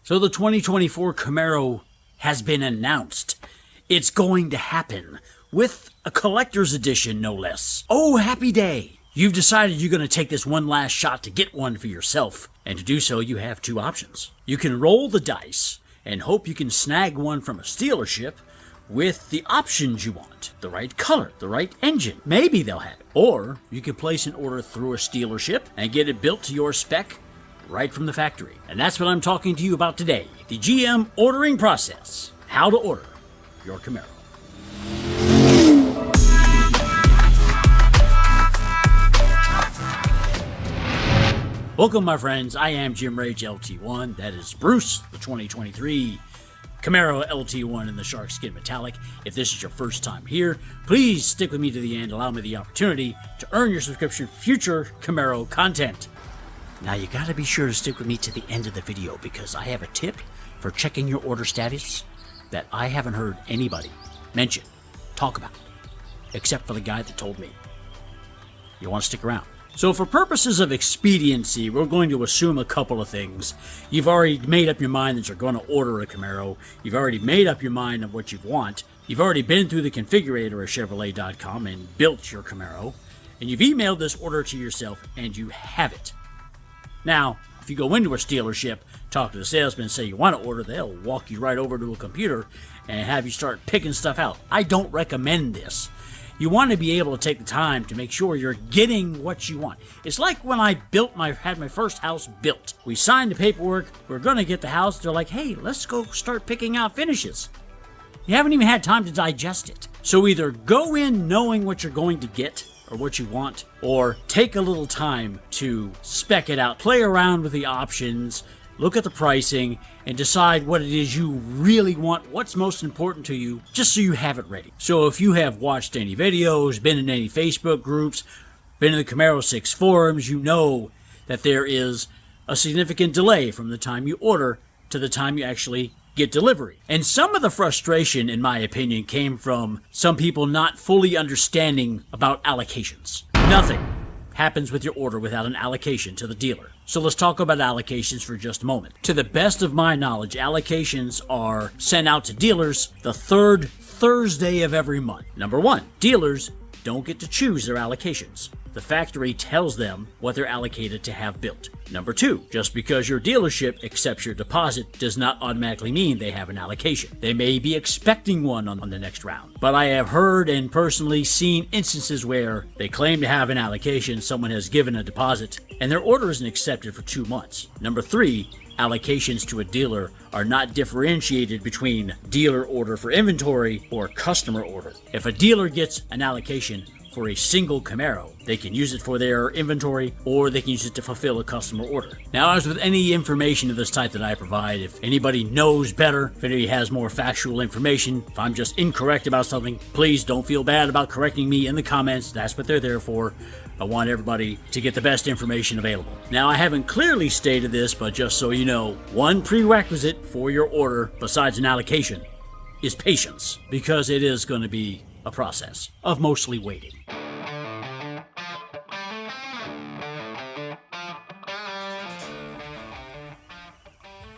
So the 2024 Camaro has been announced. It's going to happen, with a collector's edition no less. Oh, happy day! You've decided you're going to take this one last shot to get one for yourself. And to do so, you have two options. You can roll the dice and hope you can snag one from a dealership with the options you want. The right color, the right engine. Maybe they'll have it. Or you can place an order through a dealership and get it built to your spec right from the factory. And that's what I'm talking to you about today. The GM ordering process. How to order your Camaro. Welcome, my friends. I am Jim Rage LT1. That is Bruce, the 2023 Camaro LT1 in the shark skin metallic. If this is your first time here, please stick with me to the end. Allow me the opportunity to earn your subscription for future Camaro content. Now you gotta be sure to stick with me to the end of the video because I have a tip for checking your order status that I haven't heard anybody mention, talk about, except for the guy that told me. You want to stick around. So for purposes of expediency, we're going to assume a couple of things. You've already made up your mind that you're going to order a Camaro. You've already made up your mind of what you want. You've already been through the configurator at Chevrolet.com and built your Camaro. And you've emailed this order to yourself and you have it. Now, if you go into a dealership, talk to the salesman and say you want to order, they'll walk you right over to a computer and have you start picking stuff out. I don't recommend this. You want to be able to take the time to make sure you're getting what you want. It's like when I had my first house built. We signed the paperwork, we're going to get the house. They're like, hey, let's go start picking out finishes. You haven't even had time to digest it. So either go in knowing what you're going to get or what you want, or take a little time to spec it out, play around with the options, look at the pricing, and decide what it is you really want, what's most important to you, just so you have it ready. So if you have watched any videos, been in any Facebook groups, been in the Camaro 6 forums, you know that there is a significant delay from the time you order to the time you actually get delivery. And some of the frustration, in my opinion, came from some people not fully understanding about allocations. Nothing happens with your order without an allocation to the dealer. So let's talk about allocations for just a moment. To the best of my knowledge, allocations are sent out to dealers the third Thursday of every month. Number one, dealers don't get to choose their allocations. The factory tells them what they're allocated to have built. Number two, just because your dealership accepts your deposit does not automatically mean they have an allocation. They may be expecting one on the next round. But I have heard and personally seen instances where they claim to have an allocation, someone has given a deposit, and their order isn't accepted for 2 months. Number three, allocations to a dealer are not differentiated between dealer order for inventory or customer order. If a dealer gets an allocation for a single Camaro, they can use it for their inventory or they can use it to fulfill a customer order. Now, as with any information of this type that I provide, if anybody knows better, if anybody has more factual information, if I'm just incorrect about something, please don't feel bad about correcting me in the comments. That's what they're there for. I want everybody to get the best information available. Now, I haven't clearly stated this, but just so you know, one prerequisite for your order, besides an allocation, is patience, because it is going to be a process of mostly waiting.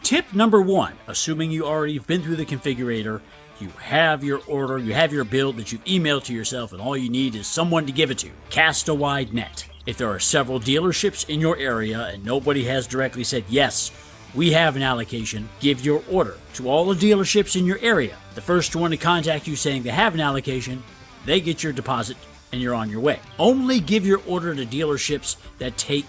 Tip number one, assuming you already have been through the configurator, you have your order, you have your build that you've emailed to yourself, and all you need is someone to give it to. Cast a wide net. If there are several dealerships in your area and nobody has directly said, yes, we have an allocation, give your order to all the dealerships in your area. The first one to contact you saying they have an allocation, they get your deposit and you're on your way. Only give your order to dealerships that take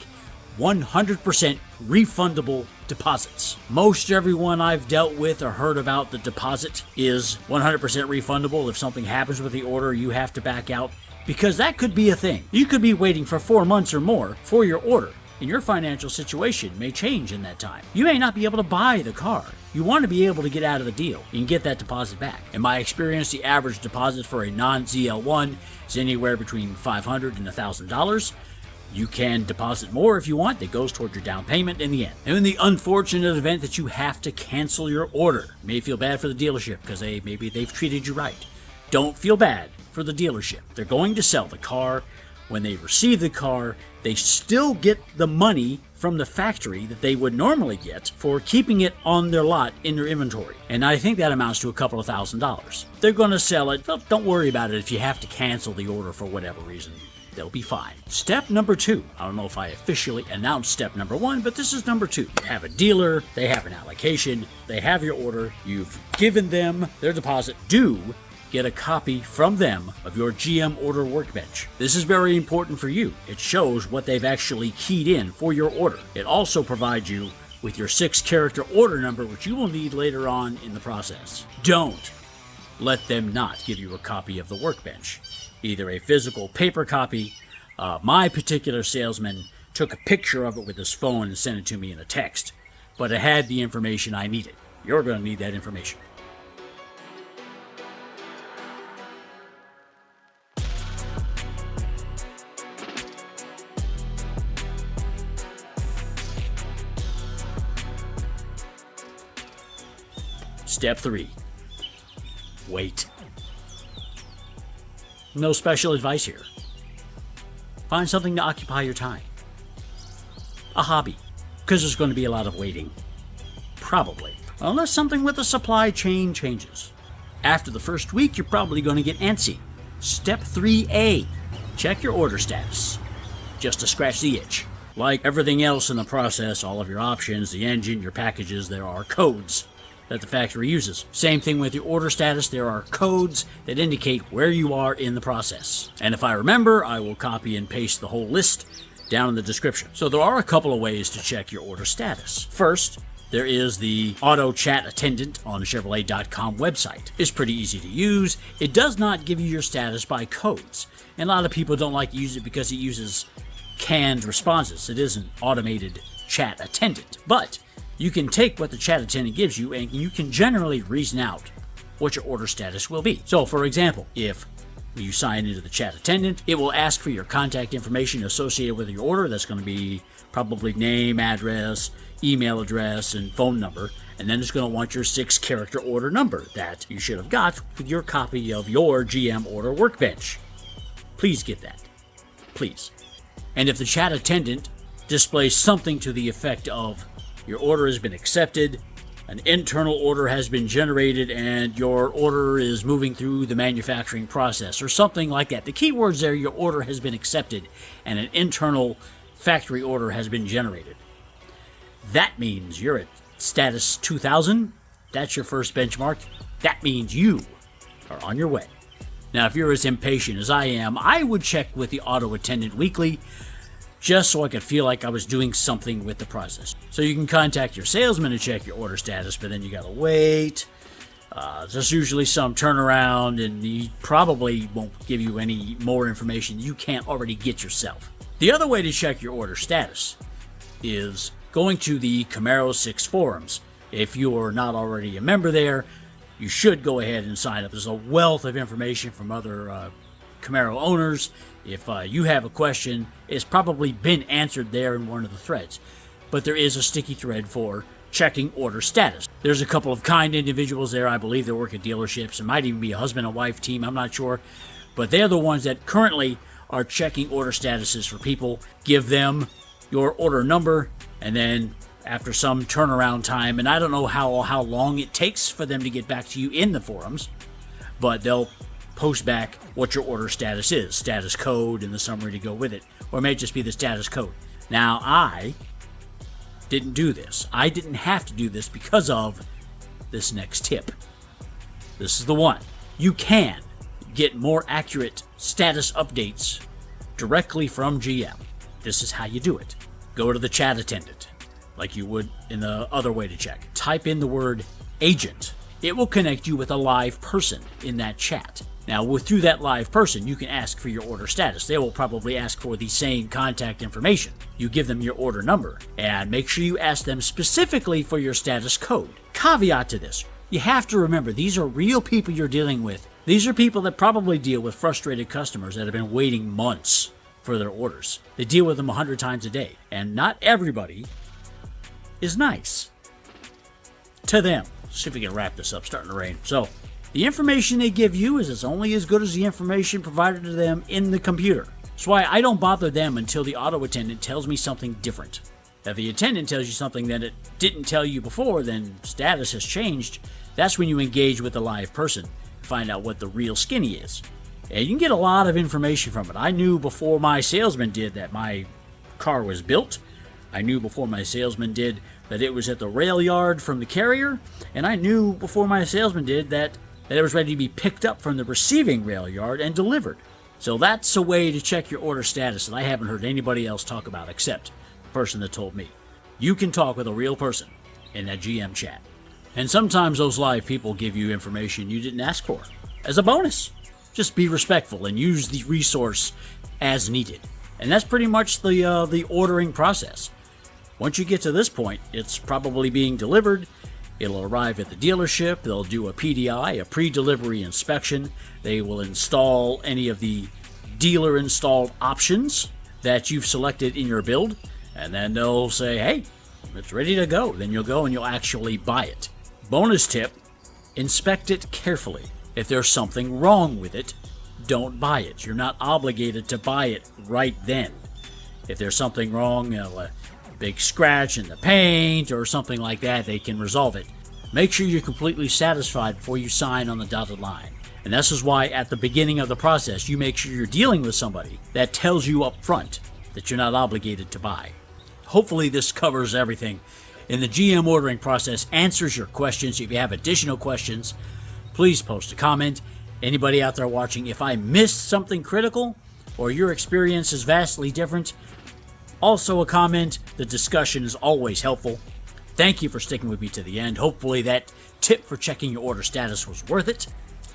100% refundable deposits. Most everyone I've dealt with or heard about the deposit is 100% refundable. If something happens with the order, you have to back out, because that could be a thing. You could be waiting for 4 months or more for your order, and your financial situation may change in that time. You may not be able to buy the car. You want to be able to get out of the deal and get that deposit back. In my experience, the average deposit for a non-ZL1 is anywhere between $500 and $1,000. You can deposit more if you want. That goes towards your down payment in the end. And in the unfortunate event that you have to cancel your order, you may feel bad for the dealership because maybe they've treated you right. Don't feel bad for the dealership. They're going to sell the car. When they receive the car, they still get the money from the factory that they would normally get for keeping it on their lot in their inventory. And I think that amounts to a couple of $1,000s. They're going to sell it. Well, don't worry about it if you have to cancel the order for whatever reason. They'll be fine. Step number 2. I don't know if I officially announced step number 1, but this is number 2. You have a dealer, they have an allocation, they have your order, you've given them their deposit. Do get a copy from them of your GM order workbench. This is very important for you. It shows what they've actually keyed in for your order. It also provides you with your 6-character order number, which you will need later on in the process. Don't let them not give you a copy of the workbench. Either a physical paper copy. My particular salesman took a picture of it with his phone and sent it to me in a text, but it had the information I needed. You're going to need that information. Step 3. Wait. No special advice here. Find something to occupy your time. A hobby, because there's going to be a lot of waiting. Probably. Unless something with the supply chain changes. After the first week, you're probably going to get antsy. Step 3A. Check your order status. Just to scratch the itch. Like everything else in the process, all of your options, the engine, your packages, there are codes that the factory uses. Same thing with your order status. There are codes that indicate where you are in the process. And if I remember, I will copy and paste the whole list down in the description. So there are a couple of ways to check your order status. First, there is the auto chat attendant on the Chevrolet.com website. It's pretty easy to use. It does not give you your status by codes. And a lot of people don't like to use it because it uses canned responses. It is an automated chat attendant. But you can take what the chat attendant gives you and you can generally reason out what your order status will be. So, for example, if you sign into the chat attendant, it will ask for your contact information associated with your order. That's going to be probably name, address, email address, and phone number. And then it's going to want your 6-character order number that you should have got with your copy of your GM order workbench. Please get that. Please. And if the chat attendant displays something to the effect of your order has been accepted, an internal order has been generated, and your order is moving through the manufacturing process, or something like that. The key words there, your order has been accepted, and an internal factory order has been generated. That means you're at status 2000. That's your first benchmark. That means you are on your way. Now, if you're as impatient as I am, I would check with the auto attendant weekly, just so I could feel like I was doing something with the process. So you can contact your salesman to check your order status, but then you gotta wait. There's usually some turnaround, and he probably won't give you any more information you can't already get yourself. The other way to check your order status is going to the Camaro 6 forums. If you're not already a member there, you should go ahead and sign up. There's a wealth of information from other Camaro owners. If you have a question, it's probably been answered there in one of the threads. But there is a sticky thread for checking order status. There's a couple of kind individuals there. I believe they work at dealerships. It might even be a husband and wife team. I'm not sure. But they're the ones that currently are checking order statuses for people. Give them your order number, and then after some turnaround time, and I don't know how long it takes for them to get back to you in the forums, but they'll post back what your order status is, status code, and the summary to go with it, or it may just be the status code. Now, I didn't do this. I didn't have to do this because of this next tip. This is the one. You can get more accurate status updates directly from GM. This is how you do it. Go to the chat attendant, like you would in the other way to check. Type in the word agent. It will connect you with a live person in that chat. Now, through that live person, you can ask for your order status. They will probably ask for the same contact information. You give them your order number, and make sure you ask them specifically for your status code. Caveat to this, you have to remember, these are real people you're dealing with. These are people that probably deal with frustrated customers that have been waiting months for their orders. They deal with them 100 times a day, and not everybody is nice to them. Let's see if we can wrap this up, starting to rain. So, the information they give you is only as good as the information provided to them in the computer. That's why I don't bother them until the auto attendant tells me something different. If the attendant tells you something that it didn't tell you before, then status has changed. That's when you engage with the live person to find out what the real skinny is. And you can get a lot of information from it. I knew before my salesman did that my car was built. I knew before my salesman did that it was at the rail yard from the carrier. And I knew before my salesman did that it was ready to be picked up from the receiving rail yard and delivered. So that's a way to check your order status that I haven't heard anybody else talk about except the person that told me. You can talk with a real person in that GM chat. And sometimes those live people give you information you didn't ask for as a bonus. Just be respectful and use the resource as needed. And that's pretty much the ordering process. Once you get to this point, it's probably being delivered. It'll arrive at the dealership. They'll do a PDI, a pre-delivery inspection. They will install any of the dealer-installed options that you've selected in your build. And then they'll say, hey, it's ready to go. Then you'll go and you'll actually buy it. Bonus tip, inspect it carefully. If there's something wrong with it, don't buy it. You're not obligated to buy it right then. If there's something wrong, a big scratch in the paint or something like that, they can resolve it. Make sure you're completely satisfied before you sign on the dotted line. And this is why at the beginning of the process, you make sure you're dealing with somebody that tells you up front that you're not obligated to buy. Hopefully this covers everything in the GM ordering process, answers your questions. If you have additional questions, please post a comment. Anybody out there watching, if I missed something critical or your experience is vastly different, also a comment. The discussion is always helpful. Thank you for sticking with me to the end. Hopefully that tip for checking your order status was worth it.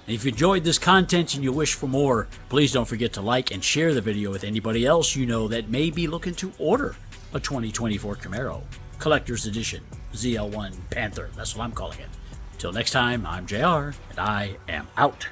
And if you enjoyed this content and you wish for more, please don't forget to like and share the video with anybody else you know that may be looking to order a 2024 Camaro Collector's Edition ZL1 Panther. That's what I'm calling it. Till next time, I'm JR, and I am out.